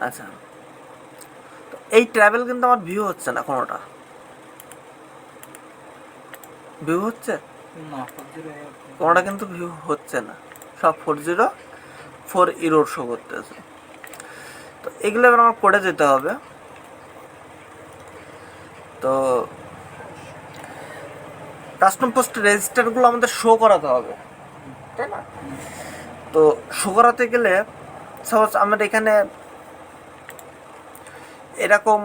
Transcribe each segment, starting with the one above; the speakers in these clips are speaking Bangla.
আচ্ছা, তো এই ট্রাভেল কিন্তু আমার ভিউ হচ্ছে না, কোনোটা ভিউ হচ্ছে, কোনোটা কিন্তু ভিউ হচ্ছে না, সব 404 ইরোর শো করতেছে। তো এগুলো এবার আমার কোডে যেতে হবে। তো কাস্টম পোস্ট রেজিস্টারগুলো আমাদের শো করাতে হবে, তাই না? তো শো করাতে গেলে সাপোজ আমরা এখানে এরকম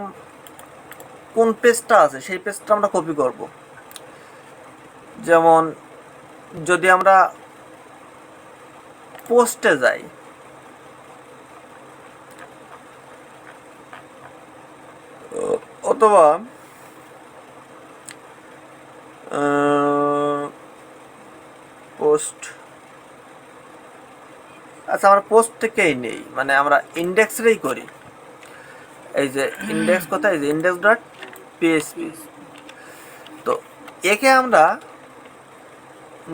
কোন পেজটা আছে সেই পেজটা আমরা কপি করব। যেমন যদি আমরা পোস্টে যাই, অথবা পোস্ট, আচ্ছা আমরা পোস্ট থেকেই নেই, মানে আমরা ইন্ডেক্সেরই করি। এই যে ইন্ডেক্স কোথায়, এই যে ইন্ডেক্স ডট পিএসপি। তো একে আমরা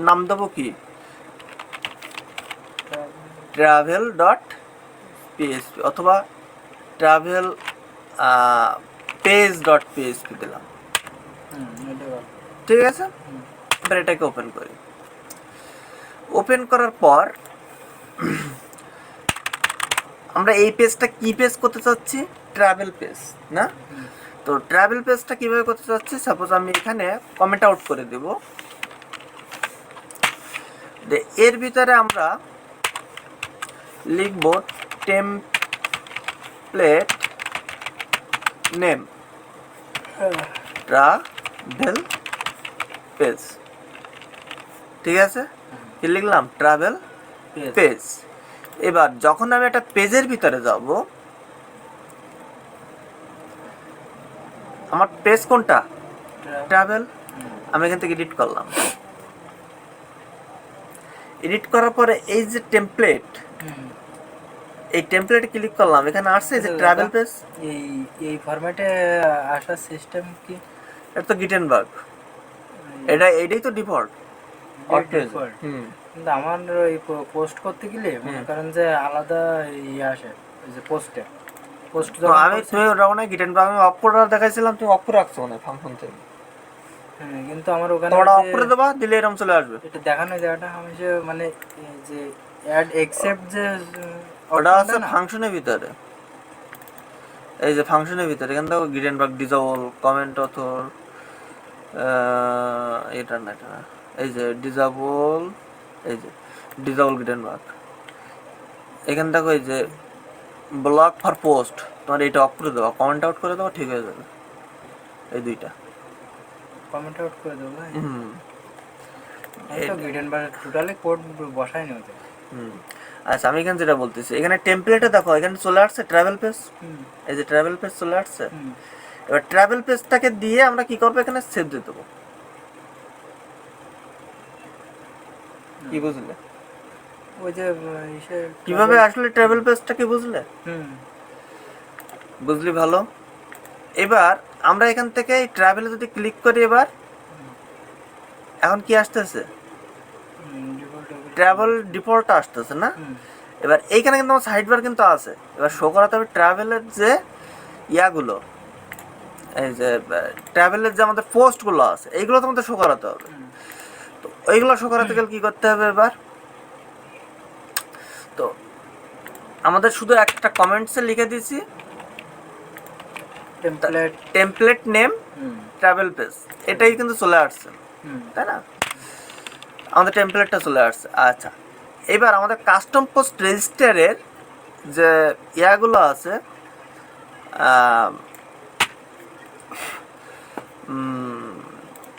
নাম দেবো কি, ট্রাভেল ডট পিএসপি, অথবা ট্রাভেল পেজ ডট পিএসপি দিলাম, ঠিক আছে। এবার এটাকে ওপেন করি। ওপেন করার পর আমরা এই পেজটা কি পেজ করতে চাচ্ছি, ট্রাভেল পেজ না? তো ট্রাভেল পেজটা কিভাবে করতে চাচ্ছি, সাপোজ আমি এখানে কমেন্ট আউট করে দেব, এর ভিতরে আমরা লিখব টেমপ্লেট নেম ট্রাভেল পেজ, ঠিক আছে। কি লিখলাম, ট্রাভেল পেজ। এবার যখন আমি একটা পেজের ভিতরে যাব, আমার পেজ কোনটা, ট্রাভেল, আমি এখান থেকে এডিট করলাম। এডিট করার পরে এই যে টেমপ্লেট, এই টেমপ্লেটে ক্লিক করলাম, এখানে আসছে যে ট্রাভেল পেজ। এই ফরম্যাটে আসার সিস্টেম কি? এটা তো গিটেনবার্গ, এটাই তো ডিফল্ট। কিন্তু আমার ওই পোস্ট করতে গেলে মনে করেন যে আলাদা ইয়ে আসে, ওই যে পোস্টে পোস্ট আমি তুমি ওটা মনে হয় গিটেনবার্গ আমি অফ করে দেখাইছিলাম, তুমি অফ করে রাখছো মনে ফাংশন থেকে। হ্যাঁ, কিন্তু আমার ওখানে তোমরা অফ করে দেবা, দিলে এরকম চলে আসবে। এটা দেখানো জায়গাটা আমি যে মানে যে অ্যাড এক্সেপ্ট যে ওটা আছে ফাংশনের ভিতরে, এই যে ফাংশনের ভিতরে এখান থেকে গিটেনবার্গ ডিজেবল কমেন্ট অথর, এটা না, এটা না, এই যে ডিজেবল, এই যে ডিজেবল গিটেনবার্গ, এখান থেকে এই যে ব্লক ফর পোস্ট, তোমার এটা অফ করে দেওয়া, কমেন্ট আউট করে দেওয়া, ঠিক হয়ে যাবে। এই দুইটা কমেন্ট আউট করে দেবো। এটা গিটেনবার্গ টোটালি কোড বসায়নি ওতে। আচ্ছা, আমি এখানে যেটা বলতেছি, এখানে টেমপ্লেটে দেখো এখানে চলে আসছে ট্রাভেল পেজ, এই যে ট্রাভেল পেজ চলে আসছে। এবার ট্রাভেল পেজটাকে দিয়ে আমরা কি করবো, এখানে সেভ দিয়ে দেবো। কি বুঝলে, ওই যে কিভাবে আসলে ট্রাভেল পেজটা কি বুঝলে? বুঝলি, ভালো। এবার আমরা এখান থেকে এই ট্রাভেলে যদি ক্লিক করি, এবার এখন কি আসতেছে, ট্রাভেল ডিফল্ট আসতেছে না? এবার এইখানে কিন্তু আমার সাইড বার কিন্তু আছে, এবার শো করাতে হবে ট্রাভেলের যে ইয়াগুলো, এই যে ট্রাভেলের যে আমাদের পোস্টগুলো আছে, এইগুলো তো আমাদের শো করাতে হবে। তো ওইগুলো শো করাতে গেলে কী করতে হবে, এবার তো আমাদের শুধু একটা কমেন্টসে লিখে দিয়েছি টেমপ্লেট নেম ট্রাভেল পেজ, এটাই কিন্তু চলে আসছে, তাই না? আমাদের টেমপ্লেটটা চলে আসছে। আচ্ছা, এবার আমাদের কাস্টম পোস্ট রেজিস্টারের যে ইয়াগুলো আছে,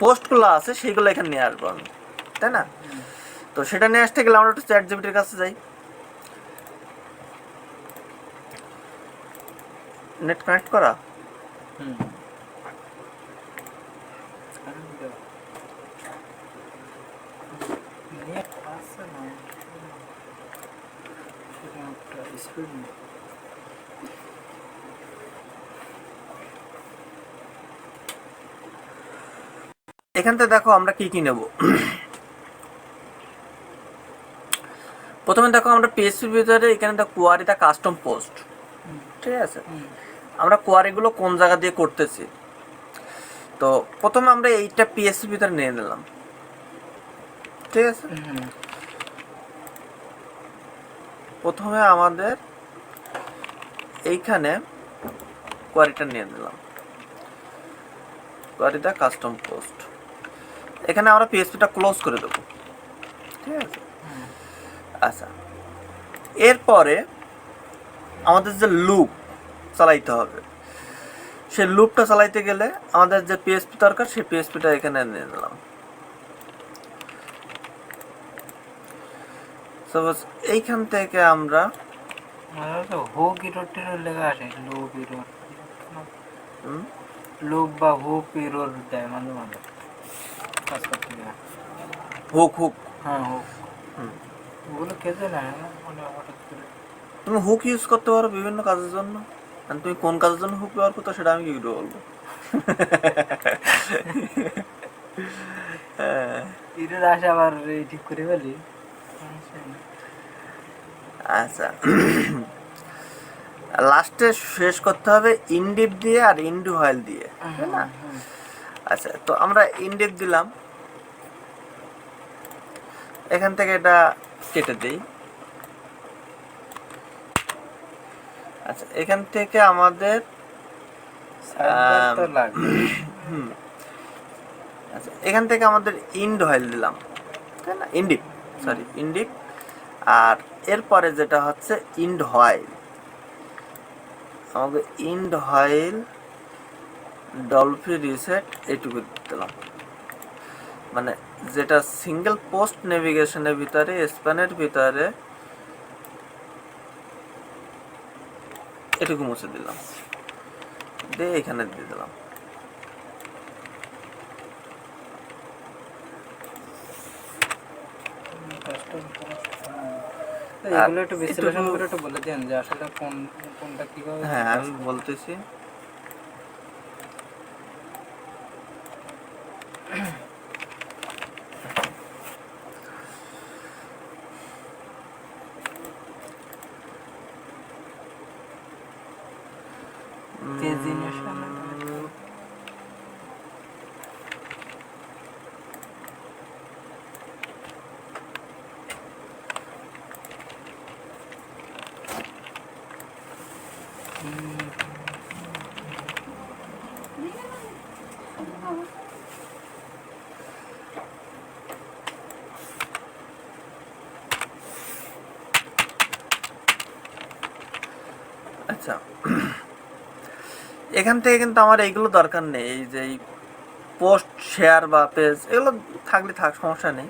পোস্টগুলো আছে, সেইগুলো এখানে নিয়ে আসবো আমি, তাই না? তো সেটা নিয়ে আসতে গেলে আমরা একটু চ্যাট জিপিটির কাছে যাই। নেট কানেক্ট করা, এখান থেকে দেখো আমরা কি কি নেব। প্রথমে দেখো আমরা পিএসপির ভিতরে এখানে দেখো কোয়ারিটা কাস্টম পোস্ট, ঠিক আছে। আমরা কোয়ারিগুলো কোন জায়গা দিয়ে করতেছি, তো প্রথমে আমরা এইটা পিএসপির ভিতরে নিয়ে নিলাম, ঠিক আছে। প্রথমে আমাদের এইখানে কোয়ারিটা নিয়ে নিলাম, কোয়ারিটা কাস্টম পোস্ট। এখানে আমরা পিএসপিটা ক্লোজ করে দেবো, ঠিক আছে। আচ্ছা, এরপরে আমাদের যে লুপ চালাইতে হবে, সেই লুপটা চালাইতে গেলে আমাদের যে পিএসপি দরকার সেই পিএসপিটা এখানে নিয়ে নিলাম। সাপোজ এইখান থেকে আমরা হুক ইরোর টিরোর লেখা আসে, লুপ ইরোর, লুপ বা হুক ইরোর দেয় মাঝে মাঝে কাজ করতে গেলে। হুক হুক হ্যাঁ হুক, ওগুলো খেতে না মানে হঠাৎ করে। তুমি হুক ইউজ করতে পারো বিভিন্ন কাজের জন্য, আর তুমি কোন কাজের জন্য হুক ব্যবহার করতো সেটা আমি কি করে বলবো। ইরোর আসে আবার এই ঠিক করে ফেলি। আচ্ছা, লাস্টে শেষ করতে হবে ইনডিপ দিয়ে আর ইন্ডু হয়েল দিয়ে, তাই না? আচ্ছা, তো আমরা ইনডিপ দিলাম, এখান থেকে এটা কেটে দিই। আচ্ছা, এখান থেকে আমাদের আচ্ছা এখান থেকে আমাদের ইন্ড হয়েল দিলাম, তাই না? ইন্ডিপ, সরি ইন্ডিপ। আর এরপরে যেটা হচ্ছে ইন্ড হয়েল, আমাকে ইন্ড হয়েল ডলফি রিসেট এইটুকু দিলাম, মানে যেটা সিঙ্গেল পোস্ট নেভিগেশনের ভিতরে স্প্যানের ভিতরে এটুকু মুছে দিলাম, দিয়ে এখানে দিয়ে দিলাম। এগুলো একটু বিশ্লেষণ করে একটু বলে দেন যে আসলে কোনটা কিভাবে। হ্যাঁ, আমি বলতেছি। আচ্ছা, এখান থেকে কিন্তু আমার এইগুলো দরকার নেই, এই যে পোস্ট শেয়ার বা পেজ এগুলো থাকলে থাক, সমস্যা নেই।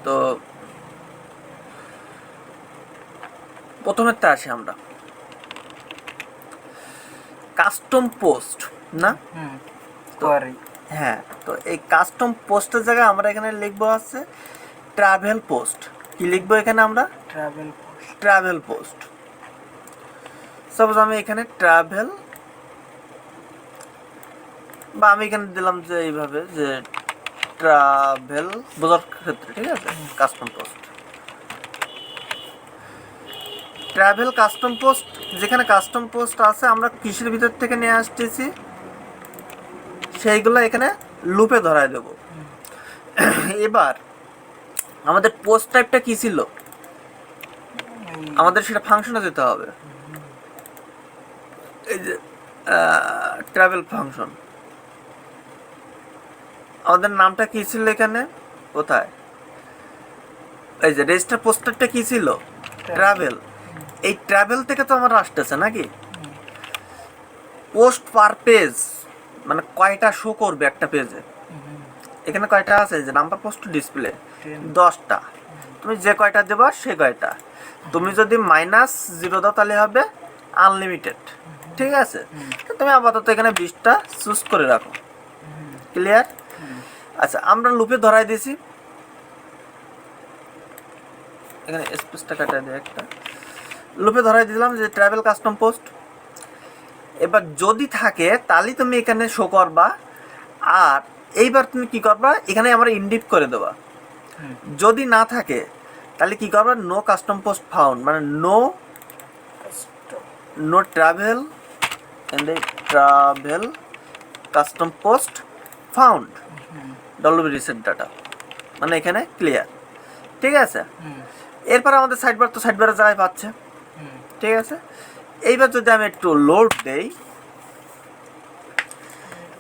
তো প্রথমেরটা আসি আমরা, কাস্টম পোস্ট না? হ্যাঁ, তো এই কাস্টম পোস্টের জায়গায় আমরা এখানে লিখবো আছে ট্রাভেল পোস্ট। কি লিখবো এখানে আমরা? Travel post. সাপোজ আমি এখানে ট্রাভেল, বা আমি এখানে দিলাম যে এইভাবে যে ট্রাভেল বোঝার ক্ষেত্রে, ঠিক আছে, custom post, travel custom post. যেখানে কাস্টম পোস্ট আছে আমরা কিসের ভিতর থেকে নিয়ে আসতেছি সেইগুলো এখানে লুপে ধরাই দেব। এবার আমাদের পোস্ট টাইপটা কি ছিল, আমাদের সেটা ফাংশনে যেতে হবে। এই যে ট্রাভেল ফাংশন, আমাদের নামটা কি ছিল এখানে, কোথায়, এই যে রেজিস্টার পোস্টারটা কি ছিল, ট্রাভেল। এই ট্রাভেল থেকে তো আমার আসতেছে নাকি। পোস্ট পার পেজ মানে কয়টা শো করবে একটা পেজে, এখানে কয়টা আছে, যে নাম্বার পোস্ট ডিসপ্লে 10টা, তুমি যে কয়টা দেবা সে কয়টা। তুমি যদি -0 দাও তাহলে হবে আনলিমিটেড, ঠিক আছে। তুমি আপাতত এখানে 20টা চুজ করে রাখো, ক্লিয়ার। আচ্ছা, আমরা লুপে ধরাই দিয়েছি, এখানে স্পেসটা কাটা দিয়ে একটা লুপে ধরাই দিলাম যে ট্রাভেল কাস্টম পোস্ট। এবার যদি থাকে তাহলে তুমি এখানে শো করবা, আর এইবার তুমি কি করবা, এখানে আমরা ইনডিপ করে দেবা, যদি না থাকে তাহলে কি করবে, নো কাস্টম পোস্ট ফাউন্ড, মানে no travel and travel custom post found WB reset data, মানে এখানে ক্লিয়ার। ঠিক আছে, এরপর আমাদের সাইড বার তো সাইড বারের জায়গায় পাচ্ছে। ঠিক আছে, এইবার যদি আমি একটু লোড দেই,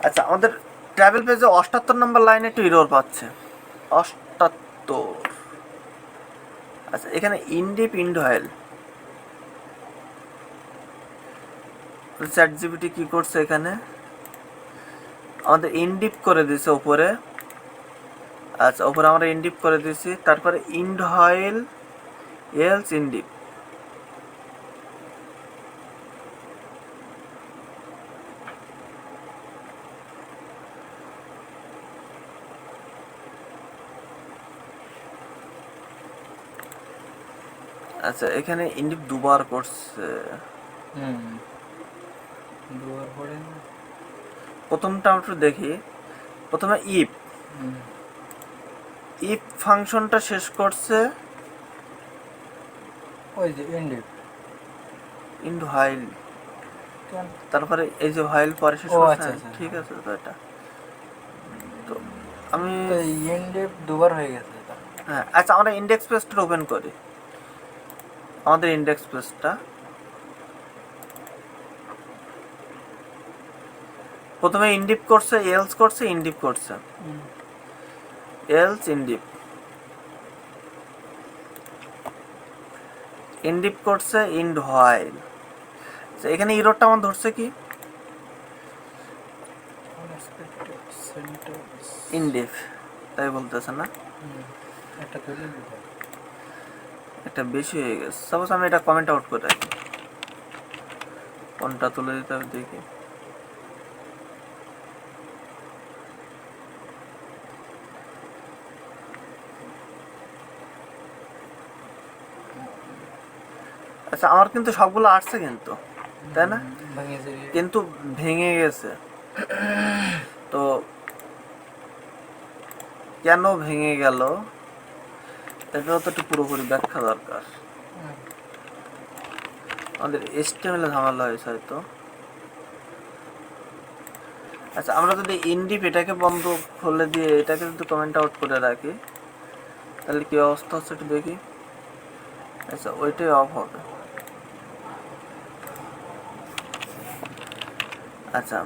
আচ্ছা আমাদের ট্রাভেল পেজে 78 নম্বর লাইনে একটু এরর পাচ্ছে, 78। আচ্ছা এখানে ইনডিপ ইন্ডোয়েল চ্যাট জিপিটি কি করছে, এখানে আমাদের ইনডিপ করে দিয়েছে উপরে। আচ্ছা উপরে আমরা ইনডিপ করে দিয়েছি, তারপরে ইন্ডোয়েল এলস ইনডিপ। আচ্ছা এখানে ইনডিপ দুবার করছে, দুবার পরে প্রথমটা আমরা একটু দেখি। প্রথমে ইফ ফাংশনটা শেষ করছে ওই যে ইন্ডিপ ইন্ড হোয়াইল, তারপরে এই যে হোয়াইল পরে শেষ ও, করছে। আচ্ছা, আচ্ছা। ঠিক আছে, তো এটা তো আমি ইন্ডিপ দুবার হয়ে গেছে এটা। হ্যাঁ আচ্ছা আমরা ইন্ডেক্স পেজটা ওপেন করি, আমাদের ইন্ডেক্স পেজটা। প্রথমে ইনডিপ করছে, এলস করছে, ইনডিপ করছে, এলস ইনডিপ, ইনডিপ করছে, ইন্ড হোয়াইল। এখানে ইরোরটা আমার ধরছে কি, ইনডিপ, তাই বলতেছে না, একটা বেশি হয়ে গেছে। সাপোজ আমি এটা কমেন্ট আউট করে রাখি, কোনটা তুলে দিতে হবে দেখি। আচ্ছা আমার কিন্তু সবগুলো আসছে কিন্তু, তাই না, কিন্তু ভেঙে গেছে। তো কেন ভেঙে গেল এটাও তো একটু পুরোপুরি ব্যাখ্যা দরকার। আমাদের এসটিএমএল ঝামেলা হয়েছে হয়তো। আচ্ছা আমরা যদি ইনডিপ এটাকে বন্ধ খুলে দিয়ে এটাকে যদি কমেন্ট আউট করে রাখি তাহলে কি অবস্থা হচ্ছে একটু দেখি। আচ্ছা ওইটাই অফ হবে। আচ্ছা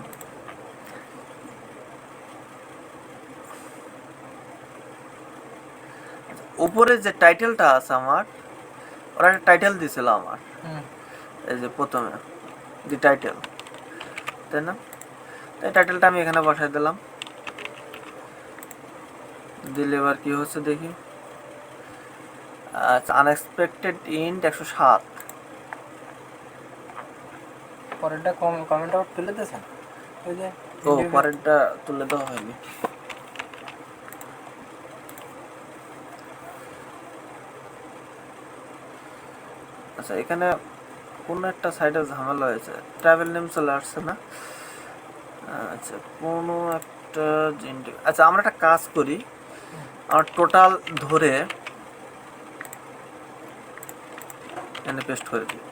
উপরে যে টাইটেলটা আছে আমার, ওরা একটা টাইটেল দিছিল আমার, এই যে প্রথমে দি টাইটেল, তাই না, তাই টাইটেলটা আমি এখানে বসাই দিলাম। দিলে এবার কি হচ্ছে দেখি। আচ্ছা আনএক্সপেক্টেড ইন্ট 107। পরেরটা কমেন্ট আউট তুলে দিয়েছেন, ওই যে ও পরেরটা তুলে দেওয়া হয়নি। আচ্ছা এখানে কোন একটা সাইডে ঝামেলা হয়েছে, ট্রাভেল নেম চলে আসছে না। আচ্ছা কোনো একটা আচ্ছা আমরা একটা কাজ করি, আমার টোটাল ধরে এখানে পেস্ট করে দিই।